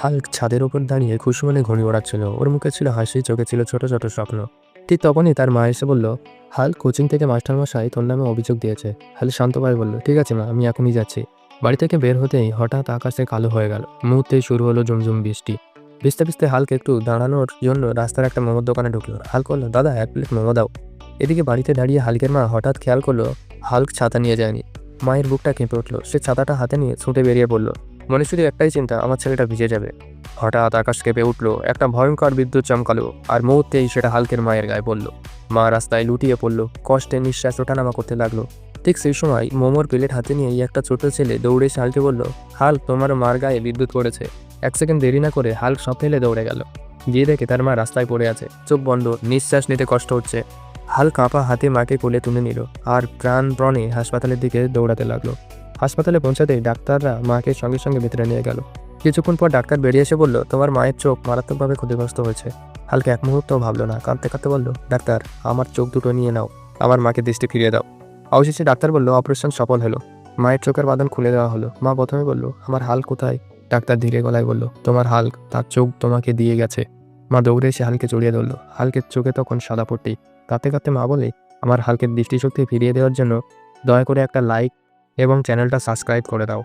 Hulk ছাদের ওপর দাঁড়িয়ে খুশি মনে ঘুড়ি ওড়াচ্ছিল। ওর মুখে ছিল হাসি, চোখে ছিল ছোট ছোট স্বপ্ন। ঠিক তখনই তার মা এসে বলল, হাল্ক কোচিং থেকে মাস্টারমশাই তোর নামে অভিযোগ দিয়েছে। হাল্ক শান্তভাবে বলল, ঠিক আছে মা, আমি এখনই যাচ্ছি। বাড়ি থেকে বের হতেই হঠাৎ আকাশে কালো হয়ে গেল। মুহূর্তেই শুরু হলো ঝুমঝুম বৃষ্টি। ভিজতে ভিজতে হাল্ক একটু দাঁড়ানোর জন্য রাস্তার একটা মোমোর দোকানে ঢুকলো। হাল্ক বলল, দাদা 1 প্লেট মোমো দাও। এদিকে বাড়িতে দাঁড়িয়ে হাল্কের মা হঠাৎ খেয়াল করলো হাল্ক ছাতা নিয়ে যায়নি। মায়ের বুকটা কেঁপে উঠলো। সে ছাতাটা হাতে নিয়ে ছুটে বেরিয়ে পড়ল। মনে শুধু একটাই চিন্তা, আমার ছেলেটা ভিজে যাবে। হঠাৎ আকাশ কেঁপে উঠলো, একটা ভয়ঙ্কর বিদ্যুৎ চমকালো, আর মুহূর্তেই সেটা হাল্কের মায়ের গায়ে পড়ল। মা রাস্তায় লুটিয়ে পড়ল, কষ্টে নিঃশ্বাস ওঠানামা করতে লাগলো। ঠিক সেই সময় মোমোর প্লেট হাতে নিয়ে একটা ছোট ছেলে দৌড়ে এসে হাল্কে বলল, হাল্ক, তোমার মার গায়ে বিদ্যুৎ পড়েছে। 1 সেকেন্ড দেরি না করে হাল্ক সব ফেলে দৌড়ে গেল। গিয়ে দেখে তার মা রাস্তায় পড়ে আছে, চোখ বন্ধ, নিঃশ্বাস নিতে কষ্ট হচ্ছে। হাল্ক কাঁপা হাতে মাকে কোলে তুলে নিল আর প্রাণপণে হাসপাতালের দিকে দৌড়াতে লাগলো। হাসপাতালে পৌঁছাতেই ডাক্তাররা মাকে সঙ্গে সঙ্গে ভেতরে নিয়ে গেল। কিছুক্ষণ পর ডাক্তার বেরিয়ে এসে বলল, তোমার মায়ের চোখ মারাত্মকভাবে ক্ষতিগ্রস্ত হয়েছে। হালকা এক মুহূর্তও ভাবলো না, কাঁদতে কাঁদতে বলল, ডাক্তার, আমার চোখ দুটো নিয়ে নাও, আমার মাকে দৃষ্টি ফিরিয়ে দাও। অবশেষে ডাক্তার বলল, অপারেশন সফল হলো। মায়ের চোখের বাঁধন খুলে দেওয়া হলো। মা প্রথমে বলল, আমার হাল্ক কোথায়? ডাক্তার ধীরে গলায় বলল, তোমার হাল্ক তার চোখ তোমাকে দিয়ে গেছে। মা দৌড়ে এসে হালকে জড়িয়ে ধরলো। হালকের চোখে তখন সাদা পট্টি। কাঁদতে কাঁদতে মা বলে, আমার হালকের দৃষ্টিশক্তি ফিরিয়ে দেওয়ার জন্য দয়া করে একটা লাইক এবং চ্যানেলটা সাবস্ক্রাইব করে দাও।